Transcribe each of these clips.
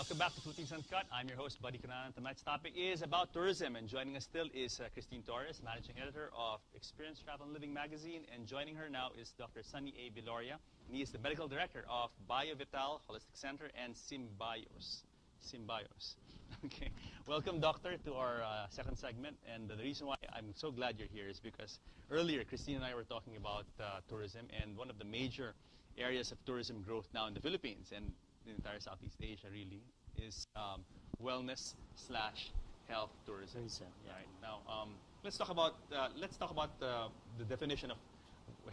Welcome back to Philippines Uncut. I'm your host, Buddy Kunanan. Tonight's topic is about tourism, and joining us still is Christine Torres, Managing Editor of Experience Travel and Living magazine, and joining her now is Dr. Sunny A. Biloria. He is the Medical Director of BioVital Holistic Center and Symbios. Symbios. Okay. Welcome, Doctor, to our second segment, and the reason why I'm so glad you're here is because earlier Christine and I were talking about tourism, and one of the major areas of tourism growth now in the Philippines and the entire Southeast Asia really is wellness slash health tourism. Yeah. Right now, let's talk about the definition of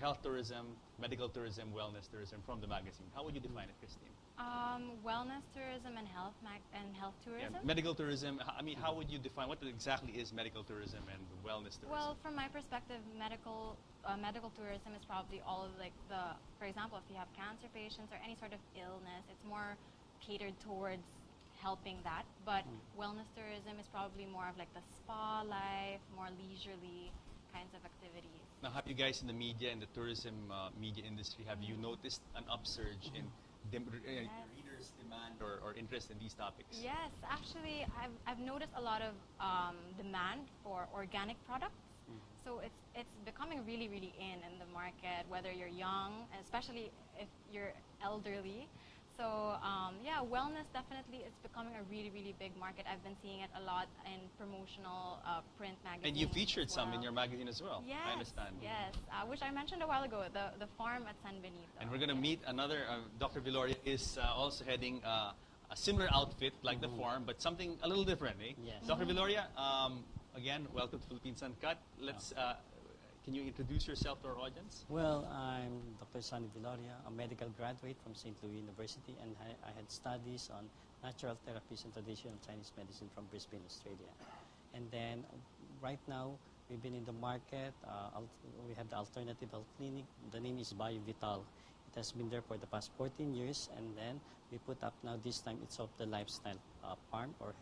health tourism, medical tourism, wellness tourism from the magazine. How would you define it, Christine? Wellness tourism and health tourism. Yeah, medical tourism. I mean, how would you define what exactly is medical tourism and wellness tourism? Well, from my perspective, medical tourism is probably all of for example, if you have cancer patients or any sort of illness, it's more catered towards helping that. But wellness tourism is probably more of like the spa life, more leisurely kinds of activities. Now, have you guys in the media, in the tourism media industry, have you noticed an upsurge in readers' demand or interest in these topics? Yes, actually, I've noticed a lot of demand for organic products. So it's becoming really, really in the market, whether you're young, especially if you're elderly. So yeah, wellness definitely is becoming a really, really big market. I've been seeing it a lot in promotional print magazines. And you featured some in your magazine as well. Yes, I understand. Yes, which I mentioned a while ago, the farm at San Benito. And we're going to meet another, Dr. Biloria is also heading a similar outfit like the farm, but something a little different, eh? Yes. Dr. Biloria, again, welcome to Philippines Uncut. Let's, can you introduce yourself to our audience? Well, I'm Dr. Sunny Biloria, a medical graduate from St. Louis University, and I had studies on natural therapies and traditional Chinese medicine from Brisbane, Australia. And then right now, we've been in the market. We have the alternative health clinic. The name is BioVital. It has been there for the past 14 years, and then we put up now this time it's of the lifestyle farm, or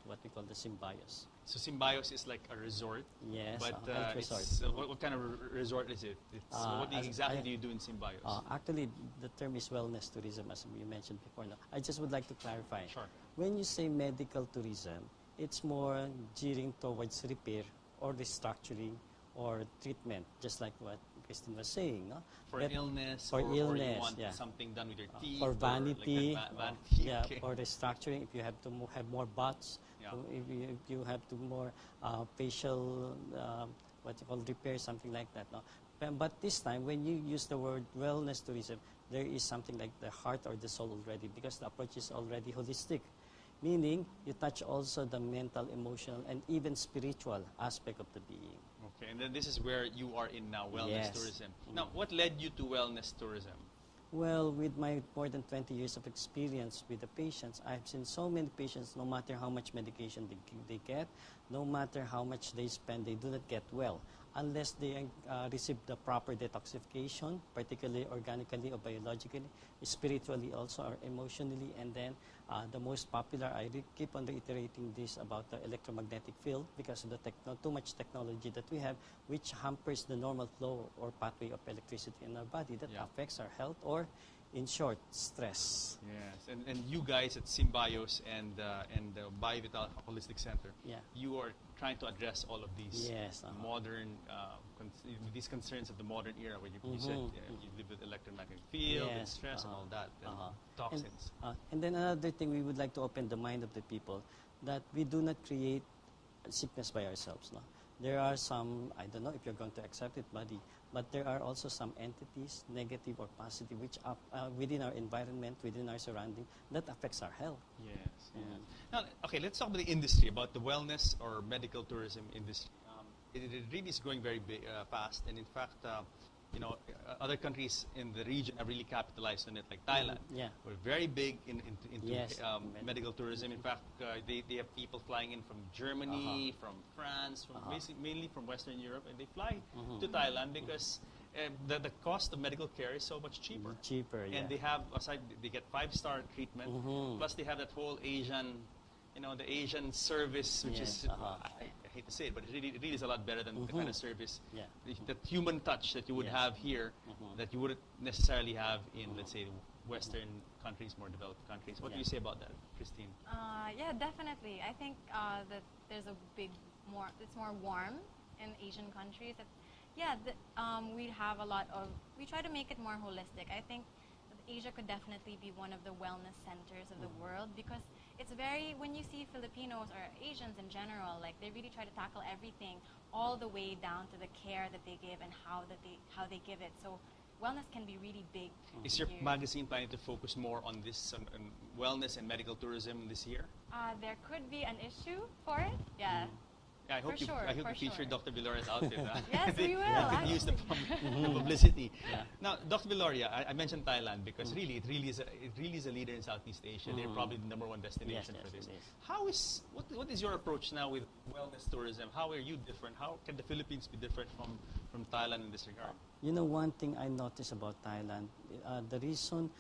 what we call the Symbios. So Symbios is like a resort. Yes, but a resort. What kind of resort is it? What exactly do you do in Symbios? Actually, the term is wellness tourism, as you mentioned before. Now, I just would like to clarify. Sure. When you say medical tourism, it's more gearing towards repair or restructuring or treatment, just like what Christine was saying, no? For illness, or or illness, you want yeah. something done with your teeth, for vanity, like vanity. yeah, Okay. or restructuring. If you have to have more butts, Yeah. if you have to more facial, what you call repair, something like that. No? But this time, when you use the word wellness tourism, there is something like the heart or the soul already, because the approach is already holistic. Meaning, you touch also the mental, emotional, and even spiritual aspect of the being. Okay, and then this is where you are in now, wellness Yes. tourism. Now, what led you to wellness tourism? Well, with my more than 20 years of experience with the patients, I've seen so many patients, no matter how much medication they get, no matter how much they spend, they do not get well unless they receive the proper detoxification, particularly organically or biologically, spiritually also, or emotionally. And then the most popular, I keep on reiterating this about the electromagnetic field, because of the too much technology that we have, which hampers the normal flow or pathway of electricity in our body that affects our health, or in short, stress. Yes, and you guys at Symbios and BioVital Holistic Center, you are trying to address all of these modern, these concerns of the modern era, where you said you live with electromagnetic field and stress and all that, and toxins. And then another thing, we would like to open the mind of the people that we do not create sickness by ourselves. No? There are some, I don't know if you're going to accept it, buddy, but there are also some entities, negative or positive, which are within our environment, within our surrounding, that affects our health. Yes, yes. Now, okay, let's talk about the industry, about the wellness or medical tourism industry. It really is growing very big, fast, and in fact, you know, other countries in the region have really capitalized on it, like Thailand. We're very big into medical tourism. In fact, they have people flying in from Germany, from France, from mainly from Western Europe, and they fly to Thailand because the cost of medical care is so much cheaper. And they have, aside, they get 5-star treatment, plus they have that whole Asian, you know, the Asian service, which is, I hate to say it, but it really is a lot better than the kind of service, the human touch that you would have here, that you wouldn't necessarily have in, let's say, Western countries, more developed countries. What do Yeah. you say about that, Christine? Yeah, definitely. I think that there's a it's more warm in Asian countries. Yeah, we have a lot of, we try to make it more holistic. I think that Asia could definitely be one of the wellness centers of the world, because it's very, when you see Filipinos or Asians in general, like they really try to tackle everything all the way down to the care that they give and how they give it. So wellness can be really big. Is your here. magazine planning to focus more on this, on wellness and medical tourism this year? There could be an issue for it. Yeah. Yeah, I hope For sure, I hope for you feature sure. Dr. Viloria's outfit. Yes, we will, They can use the, actually. the publicity. Yeah. Now, Dr. Viloria, I mentioned Thailand because it really is a leader in Southeast Asia. They're probably the #1 destination Yes, for this. it is. How is what is your approach now with wellness tourism? How are you different? How can the Philippines be different from Thailand in this regard? You know, one thing I noticed about Thailand, the reason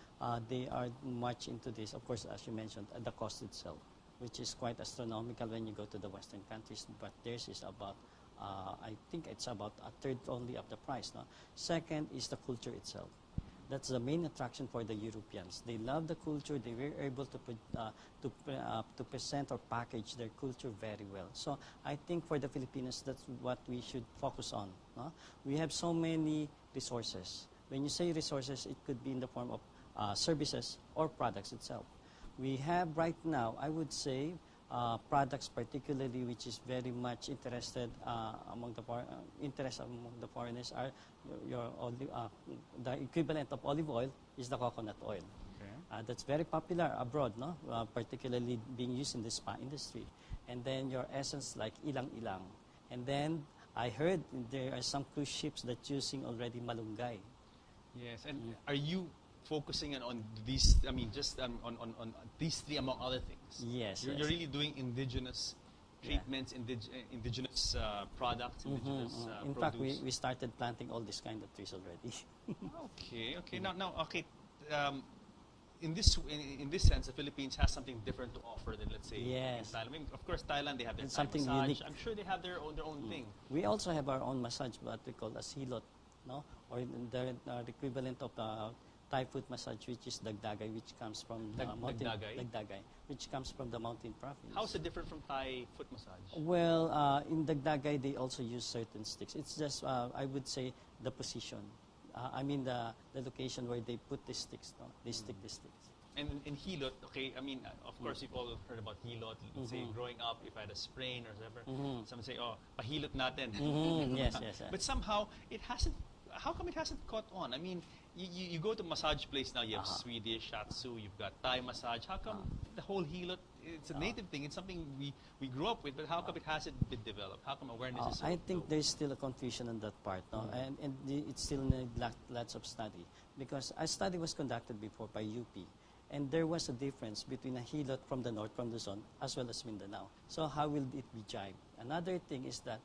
they are much into this, of course, as you mentioned, the cost itself, which is quite astronomical when you go to the Western countries, but theirs is about, I think it's about a third only of the price. No? Second is the culture itself. That's the main attraction for the Europeans. They love the culture. They were able to present or package their culture very well. So I think for the Filipinos, that's what we should focus on. No? We have so many resources. When you say resources, it could be in the form of services or products itself. We have right now, I would say, products particularly which is very much interested among the foreigners are the equivalent of olive oil is the coconut oil. Okay. That's very popular abroad, no? Particularly being used in the spa industry. And then your essence like ilang-ilang. And then I heard there are some cruise ships that using already malunggay. Yes, and are you focusing on these? I mean, just on these three among other things. Yes, You're, yes. you're really doing indigenous Yeah. treatments, indigenous products, indigenous In fact, produce. we started planting all these kind of trees already. Okay. Now, okay. In this sense, the Philippines has something different to offer than, let's say, Yes. in Thailand. I mean, of course, Thailand, they have their It's Thai something massage. unique. I'm sure they have their own thing. We also have our own massage, what we call a silot, no? Or the equivalent of Thai foot massage, which is dagdagay, which comes from the mountain. Dagdagay? Which comes from the mountain province. How is it different from Thai foot massage? Well, in dagdagay, they also use certain sticks. It's just, I would say, the position. I mean, the location where they put the sticks, no? They stick the sticks. And in hilot, okay, I mean, of course, you've all heard about hilot. Let's say, growing up, if I had a sprain or whatever, some say, oh, pahilot natin. Yes. But somehow, it hasn't, how come it hasn't caught on? I mean, you go to massage place now, you have Swedish, Shatsu, you've got Thai massage. How come the whole hilot, it's a native thing, it's something we grew up with, but how come it hasn't been developed? How come awareness is so I think low? there's still a confusion on that part, no? And it still needs lots of study. Because a study was conducted before by UP, and there was a difference between a hilot from the north, from Luzon, as well as Mindanao. So how will it be jived? Another thing is that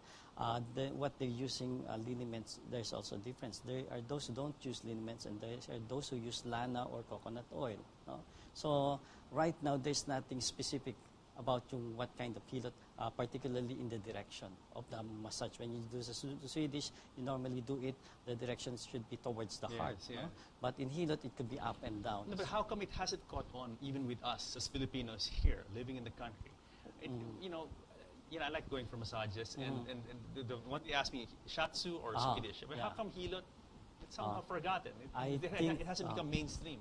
what they're using liniments, there's also a difference. There are those who don't use liniments, and there are those who use lana or coconut oil. No? So right now, there's nothing specific about what kind of hilot, particularly in the direction of the massage. When you do the Swedish, you normally do it, the direction should be towards the heart. Yes, yeah. No? But in hilot, it could be up and down. No, but how come it hasn't caught on even with us as Filipinos here, living in the country? You know, I like going for massages, and the one they ask me, Shatsu or Swedish. But how yeah. come hilot? It's somehow forgotten. Think, it hasn't become mainstream.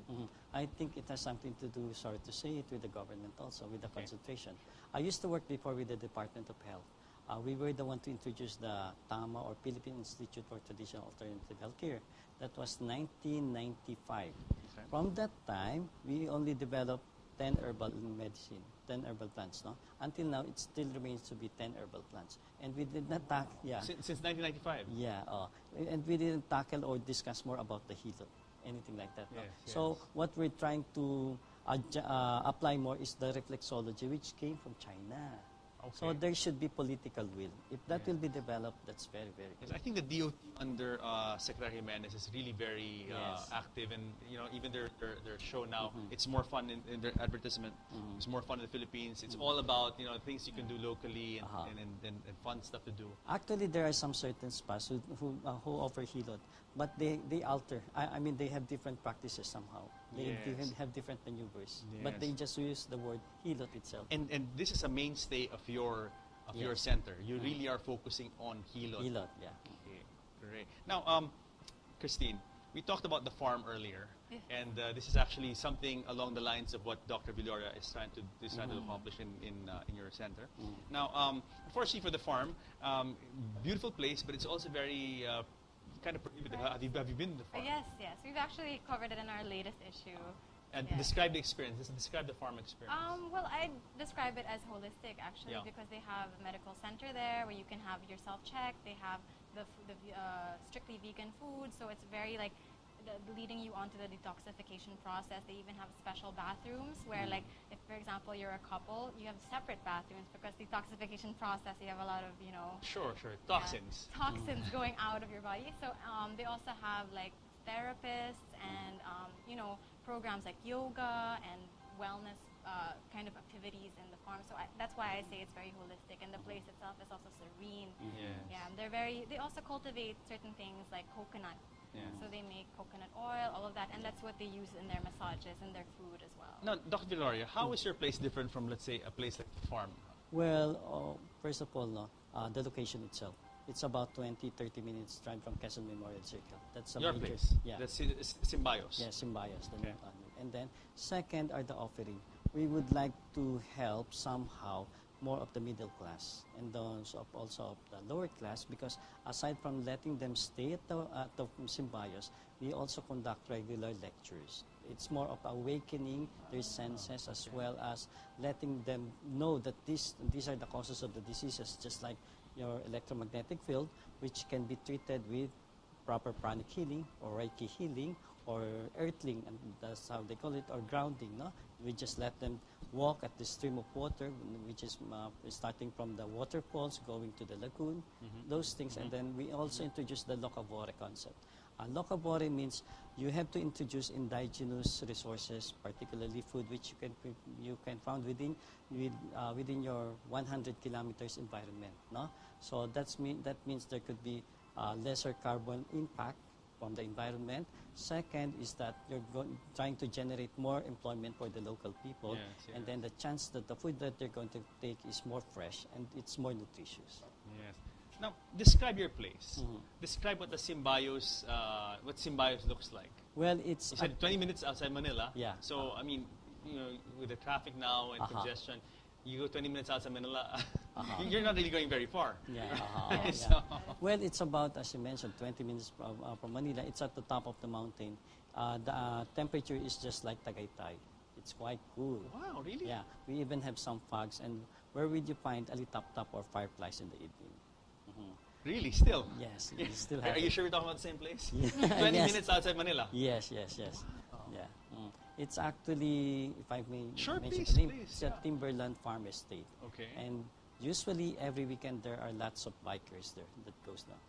I think it has something to do, sorry to say it, with the government also, with the concentration. I used to work before with the Department of Health. We were the one to introduce the TAMA, or Philippine Institute for Traditional Alternative Healthcare. That was 1995. Okay. From that time, we only developed 10 herbal medicine, 10 herbal plants. No? Until now, it still remains to be 10 herbal plants. And we did not tackle, Since 1995. Yeah, and we didn't tackle or discuss more about the hilot, anything like that. No? Yes, So yes. what we're trying to apply more is the reflexology, which came from China. Okay. So there should be political will. If that will be developed, that's very, very Yes, good. I think the DOT under Secretary Jimenez is really very Yes. active, and even their show now, it's more fun in their advertisement. It's more fun in the Philippines. It's all about things you can do locally and fun stuff to do. Actually, there are some certain spas who offer hilot, but they alter. I mean, they have different practices somehow. They Yes. have different maneuvers, but they Yes. just use the word hilot itself. And this is a mainstay of your Yes. center. You really are focusing on hilot. Hilot, yeah. Okay, great. Now, Christine, we talked about the farm earlier, Yeah. and this is actually something along the lines of what Dr. Villoria is trying to accomplish in your center. Now, unfortunately for the farm, beautiful place, but it's also very kind of prohibitive. Have you been to the farm? Yes, yes. We've actually covered it in our latest issue. And Yeah. describe the experience. Describe the farm experience. Well, I describe it as holistic, actually, Yeah. because they have a medical center there where you can have your self-check. They have the strictly vegan food, so it's very like leading you onto the detoxification process. They even have special bathrooms where, like, if for example you're a couple, you have separate bathrooms because detoxification process. You have a lot of Sure. yeah, Toxins. toxins going out of your body. So they also have like therapists and programs like yoga and wellness kind of activities in the farm. So that's why I say it's very holistic, and the place itself is also serene. Yes. Yeah, they also cultivate certain things like coconut. Yeah. So they make coconut oil, all of that, and that's what they use in their massages and their food as well. Now, Dr. Villoria, how is your place different from, let's say, a place like the farm? Well, first of all, the location itself. It's about 20-30 minutes drive from Quezon Memorial Circle. That's a Your major, place? yeah. That's Symbios? Yeah, Symbios. Okay. And then second are the offering. We would like to help somehow more of the middle class and those also of the lower class, because aside from letting them stay at the Symbios, we also conduct regular lectures. It's more of awakening their senses as well as letting them know that these are the causes of the diseases, just like your electromagnetic field, which can be treated with proper pranic healing or Reiki healing or earthling, and that's how they call it, or grounding. No, we just let them walk at the stream of water, which is starting from the waterfalls going to the lagoon, those things. And then we also introduce the locavore concept. Locavore means you have to introduce indigenous resources, particularly food, which you can find within your 100 kilometers environment. No, so that means there could be lesser carbon impact from the environment. Second is that you're trying to generate more employment for the local people, Yes, and then the chance that the food that they're going to take is more fresh and it's more nutritious. Yes. Now, describe your place. Describe what the Symbios, looks like. Well, it's You said 20 minutes outside Manila. Yeah. So, I mean, with the traffic now and congestion, you go 20 minutes outside Manila, you're not really going very far. Yeah. Right? Yeah. So, Well, it's about, as you mentioned, 20 minutes from Manila. It's at the top of the mountain. The temperature is just like Tagaytay. It's quite cool. wow, really? Yeah, we even have some fogs. And where would you find alitap-tap or fireflies in the evening? Really? Still? Yes, we still Are have you it. sure we're talking about the same place? Yeah. 20 Yes. minutes outside Manila? Yes. Yeah. It's actually, if I may Sure, mention please, the name, please, it's yeah. a Timberland Farm Estate. Okay. And usually every weekend there are lots of bikers there that goes now.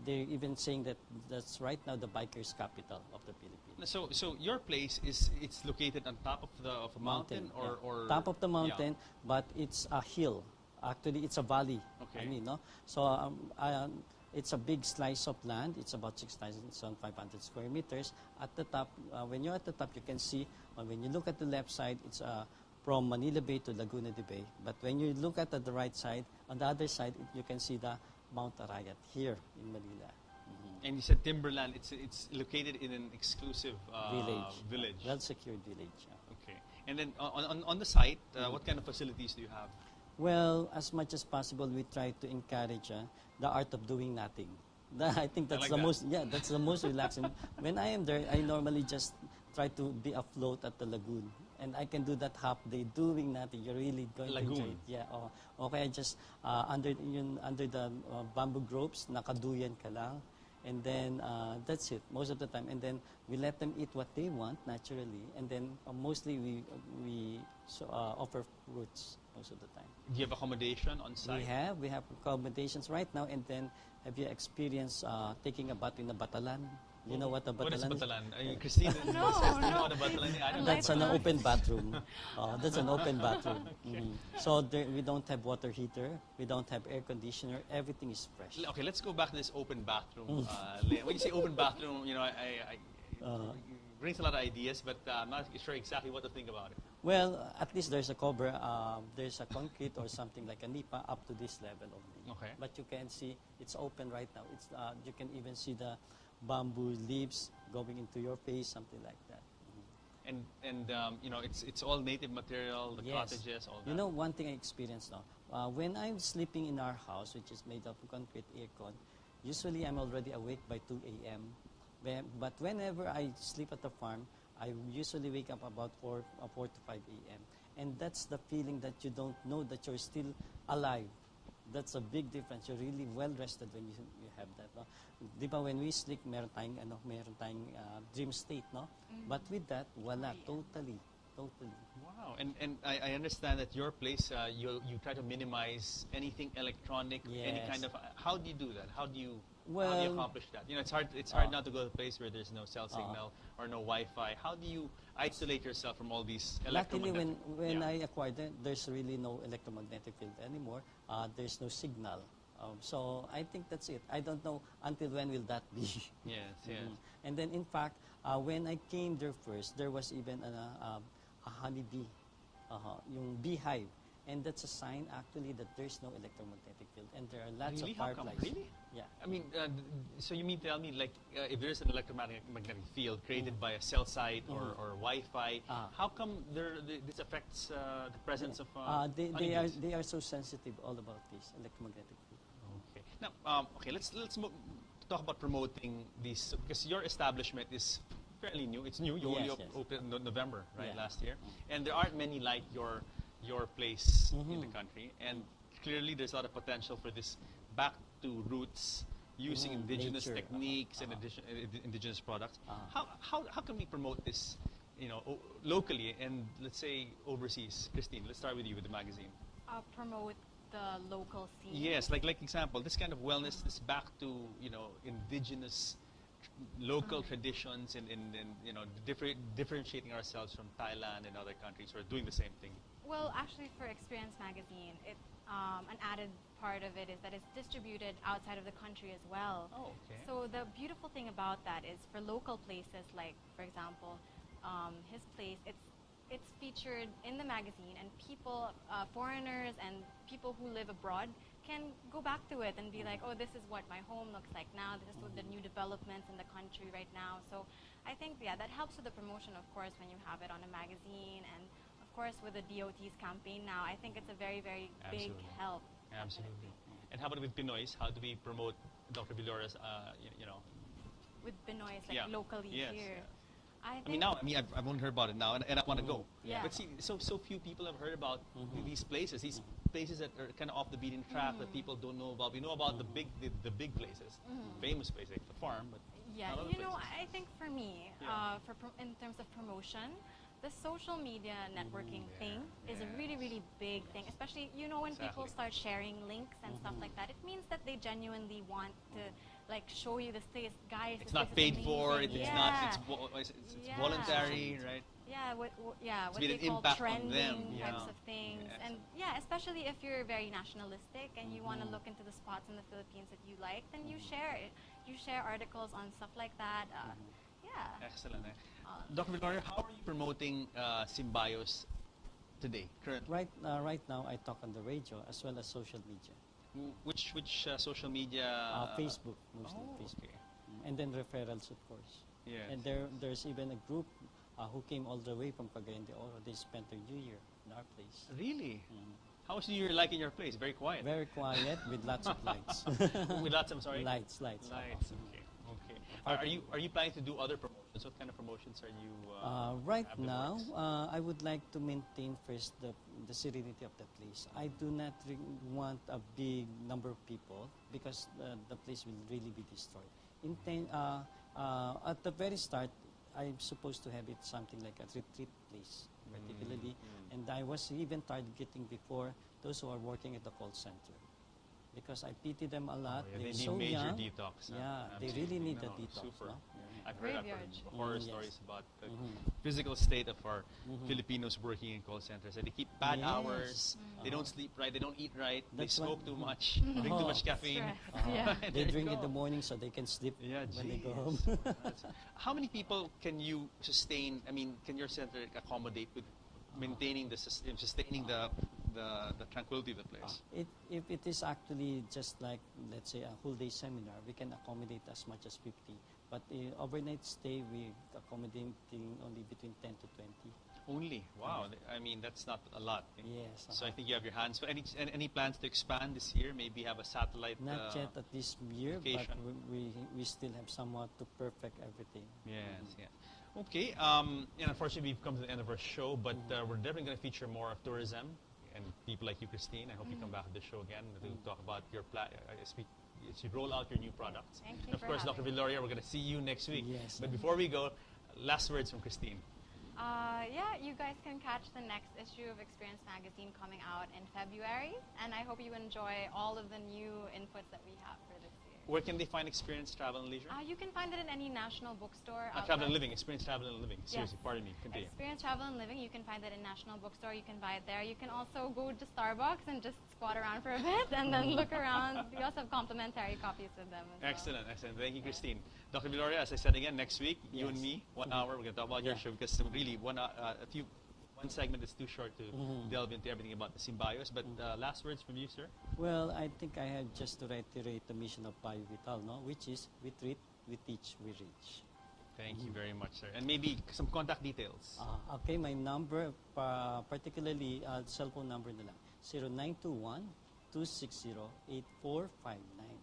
They're even saying that that's right now the bikers' capital of the Philippines. So your place it's located on top of a mountain yeah. or top of the yeah. mountain, but it's a hill. Actually, it's a valley. Okay. I mean, no. So it's a big slice of land. It's about 6,500 square meters. At the top, when you're at the top, you can see. When you look at the left side, it's from Manila Bay to Laguna de Bay. But when you look at the right side, on the other side, you can see the Mount Arayat here in Manila. And you said Timberland. It's located in an exclusive village. Well-secured village. Yeah. Okay. And then on the site, what kind of facilities do you have? Well, as much as possible, we try to encourage the art of doing nothing. I think that's like the that. most. Yeah, that's the most relaxing. When I am there, I normally just try to be afloat at the lagoon, and I can do that half day doing nothing. You're really going to enjoy Lagoon. it. Yeah. Okay. Just under the bamboo groves, nakaduyan ka lang, and then that's it most of the time. And then we let them eat what they want naturally, and then mostly we offer fruits most of the time. Do you have accommodation on site? We have accommodations right now. And then, have you experienced taking a bath in a batalan? You know what a batalan What is is? Batalan? I mean, Christine, do you know what a Batalan is? I don't know. That's an open bathroom. That's an open bathroom. So we don't have water heater. We don't have air conditioner. Everything is fresh. Okay, let's go back to this open bathroom. When you say open bathroom, brings a lot of ideas, but I'm not sure exactly what to think about it. Well, at least there's a cover, there's a concrete or something like a nipa up to this level only. Okay. But you can see it's open right now. It's you can even see the bamboo leaves going into your face, something like that. And you know, it's all native material, the Yes. cottages, all that. You know, one thing I experienced now, when I'm sleeping in our house, which is made of concrete aircon, usually I'm already awake by 2 a.m. But whenever I sleep at the farm, I usually wake up about 4 to 5 a.m. And that's the feeling that you don't know that you're still alive. That's a big difference. You're really well rested when you have that. No? Di ba when we sleep, meron tayong dream state, no? But with that, wala, totally. Wow, and I understand that your place, you try to minimize anything electronic, any Yes. kind of. How do you do that? How do you Well, accomplish that? You know, it's hard not to go to a place where there's no cell signal or no Wi-Fi. How do you isolate yourself from all these Luckily, electromagnetic? when I acquired it, there's really no electromagnetic field anymore. There's no signal. So I think that's it. I don't know until when will that be. Yes, yes. And then, in fact, when I came there first, there was even a honeybee, yung beehive. And that's a sign, actually, that there's no electromagnetic field. And there are lots Really? of How come? fireflies. Really? Yeah. I mean, so you mean tell me, like, if there's an electromagnetic field created by a cell site or Wi-Fi, how come this affects the presence of honeybees? They are so sensitive all about this electromagnetic field. Okay. Now, okay, let's talk about promoting these, because your establishment is fairly new. It's new. You only Yes. opened in November, right, Yeah. last year, and there aren't many like your place in the country. And clearly, there's a lot of potential for this back to roots, using indigenous nature. techniques and indigenous products. How can we promote this, you know, locally and let's say overseas? Christine, let's start with you with the magazine. Promote the local scene. Yes, like example, this kind of wellness, this back to, you know, indigenous local traditions and you know, differentiating ourselves from Thailand and other countries who are doing the same thing. Well, actually, for Experience Magazine, an added part of it is that it's distributed outside of the country as well. Oh, okay. So the beautiful thing about that is for local places, like, for example, his place, it's featured in the magazine, and people, foreigners and people who live abroad can go back to it and be like, oh, this is what my home looks like now, this is what the new developments in the country right now. So I think, yeah, that helps with the promotion, of course, when you have it on a magazine, and of course with the DOT's campaign now, I think it's a very, very big help. Absolutely. And how about with Pinoy's? How do we promote Dr. Vilora's, you know? With Benoist, like locally Yes, here. yes. I I've only heard about it now, and I want to go. Yeah. But see, so few people have heard about these places that are kind of off the beaten track that people don't know about. We know about the big places, famous places like the farm, but yeah, not other you know, places. I think for me, in terms of promotion, the social media networking thing is a really, really big thing, especially, you know, when people start sharing links and stuff like that, it means that they genuinely want to, like, show you this place, guys. It's this not place is paid for. amazing. It's Yeah. not. It's Yeah. voluntary, right? Yeah, what It's they made an call impact on trending them, types yeah. of things, Yeah, and yeah, especially if you're very nationalistic and you want to look into the spots in the Philippines that you like, then you share it. You share articles on stuff like that. Yeah. Excellent. Dr. Villar, how are you promoting Symbios today, currently? Right now, I talk on the radio as well as social media. Which social media? Facebook, mostly Facebook. Okay. And then referrals, of course. Yes. And there's even a group who came all the way from Cagayan de Oro. They spent their New Year in our place. Really? How was New Year like in your place? Very quiet. Very quiet with lots of lights. With lots, I'm sorry. Lights. Lights. Okay. Okay. Are you planning to do other promotions? What kind of promotions are you? Right have in the now, works? I would like to maintain first the serenity of the place. I do not want a big number of people because the place will really be destroyed. At the very start, I'm supposed to have it something like a retreat place, particularly. And I was even targeting before those who are working at the call center, because I pity them a lot. They They're need so major young. detox. Yeah, they Absolutely. really need a No, detox. super. No? I've heard Graveyard horror Yes. stories about the physical state of our Filipinos working in call centers. And they keep bad Yes. hours. They don't sleep right. They don't eat right. That's they what- smoke too much. Drink too much caffeine. Stress. Yeah. They There you drink in go. the morning so they can sleep Yeah, when they go geez. home. That's- How many people can you sustain? I mean, can your center accommodate with maintaining sustaining the tranquility of the place? If it is actually just like, let's say, a whole day seminar, we can accommodate as much as 50. But overnight stay, we accommodating only between 10 to 20. Only wow! I mean, that's not a lot. Yes. So I think you have your hands. So any plans to expand this year? Maybe have a satellite. Not yet at this year, but location. we still have somewhat to perfect everything. Yes, yes. Okay, and unfortunately we've come to the end of our show, but we're definitely going to feature more of tourism and people like you, Christine. I hope you come back to the show again to talk about your as you roll out your new products. Thank you And of for course, Dr. having me. Viloria, we're going to see you next week. Yes. But before we go, last words from Christine. Yeah, you guys can catch the next issue of Experience Magazine coming out in February, and I hope you enjoy all of the new inputs that we have for this year. Where can they find Experience Travel and Leisure? You can find it in any national bookstore. Travel and outlet. Living, Experience Travel and Living. Seriously, Yes. pardon me, continue. Experience Travel and Living, you can find it in National Bookstore. You can buy it there. You can also go to Starbucks and just squat around for a bit and then look around. We also have complimentary copies with them as well. Excellent, excellent. Thank you, Christine. Dr. Viloria, as I said again, next week, you and Yes. me, 1 hour, we're going to talk about your Yeah. show because really one segment is too short to delve into everything about the Symbios. But last words from you, sir? Well, I think I have just to reiterate the mission of BioVital, no? Which is we treat, we teach, we reach. Thank you very much, sir. And maybe some contact details. Okay, my number, particularly cell phone number na lang, 0921-260-8459.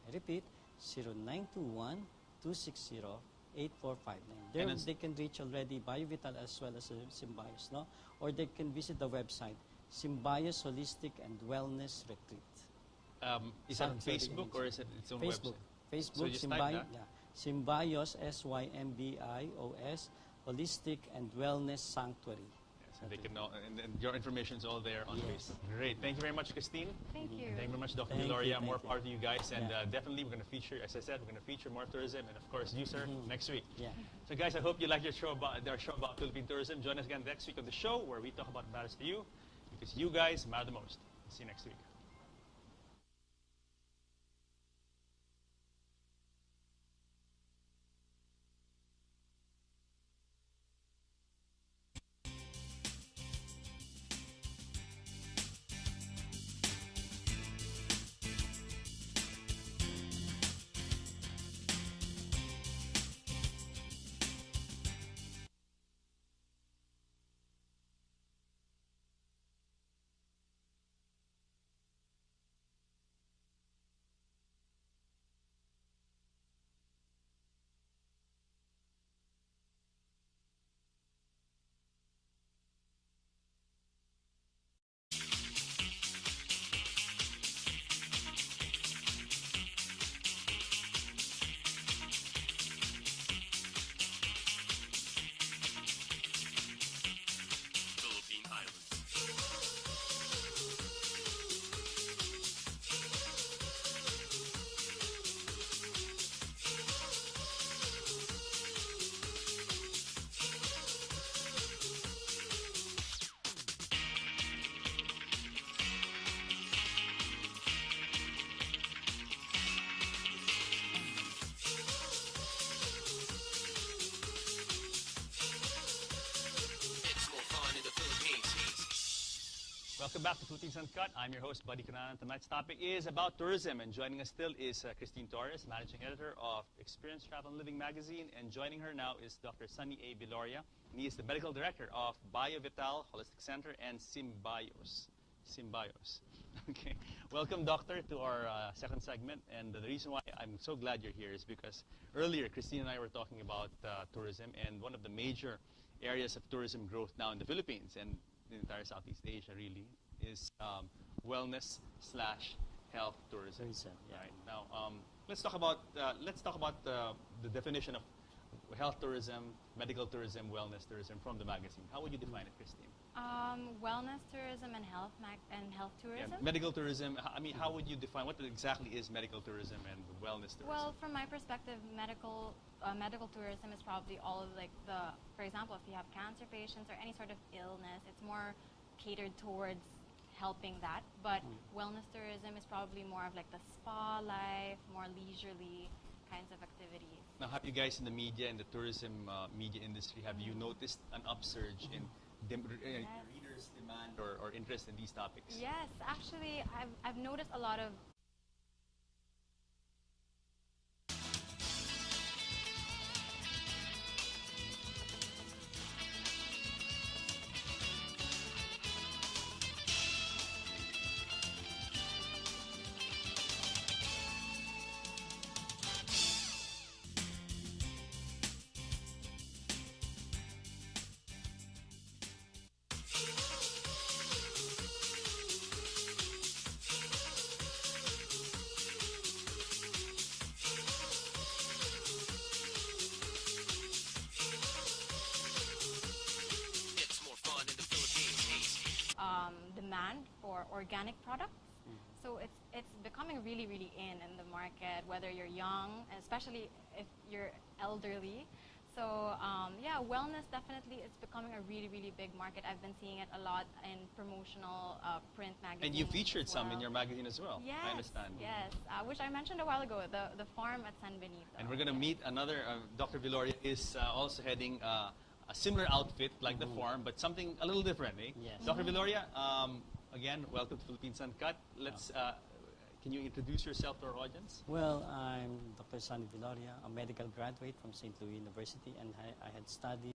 I repeat, 0921-260-8459. There And they can reach already BioVital as well as Symbios, no? Or they can visit the website, Symbios Holistic and Wellness Retreat. Is that on Sorry, Facebook or is it its own Facebook. website? So Facebook, just type that? Symbios, Symbios, Holistic and Wellness Sanctuary. Yes, and they can know, and your information is all there on Yes. Facebook. Great. Thank you very much, Christine. Thank you. Thank you very much, Dr. Thank you, Viloria. thank More you. power to you guys. And Yeah. definitely we're going to feature, as I said, we're going to feature more tourism. And of course, you, sir, next week. Yeah. So guys, I hope you like our show about Philippine tourism. Join us again next week on the show where we talk about what matters to you because you guys matter the most. See you next week. Philippine Islands. It's more fun in the Philippines. Welcome back to Philippines Uncut. I'm your host, Buddy Kunanan. Tonight's topic is about tourism, and joining us still is Christine Torres, Managing Editor of Experience Travel and Living magazine, and joining her now is Dr. Sunny A. Viloria, and he is the Medical Director of BioVital Holistic Center and Symbios. Symbios. Okay. Welcome, Doctor, to our second segment, and the reason why I'm so glad you're here is because earlier Christine and I were talking about tourism, and one of the major areas of tourism growth now in the Philippines and the entire Southeast Asia really is wellness/health tourism. Tourism, yeah. Right now, let's talk about the definition of health tourism, medical tourism, wellness tourism from the magazine. How would you define it, Christine? Wellness tourism and health tourism. Medical tourism. I mean, how would you define what exactly is medical tourism and wellness tourism? Well, from my perspective, medical tourism is probably all of like for example, if you have cancer patients or any sort of illness, it's more catered towards helping that. But wellness tourism is probably more of like the spa life, more leisurely kinds of activities. Now, have you guys in the media, in the tourism media industry, have you noticed an upsurge in readers' demand or interest in these topics? Yes, actually, I've noticed a lot of It's more fun in the Philippines. demand for organic products. So it's becoming really, really in the market, whether you're young, especially if you're elderly. So yeah, wellness definitely is becoming a really, really big market. I've been seeing it a lot in promotional print magazines. And you featured as some in well. your magazine as well. Yes, I understand. Yes, which I mentioned a while ago, the farm at San Benito. And we're going to meet another, Dr. Viloria is also heading a similar outfit like the farm, but something a little different, eh? Yes. Dr. Viloria, again, welcome to Philippines Uncut. Let's, can you introduce yourself to our audience? Well, I'm Dr. Sunny Viloria, a medical graduate from St. Louis University, and I had studied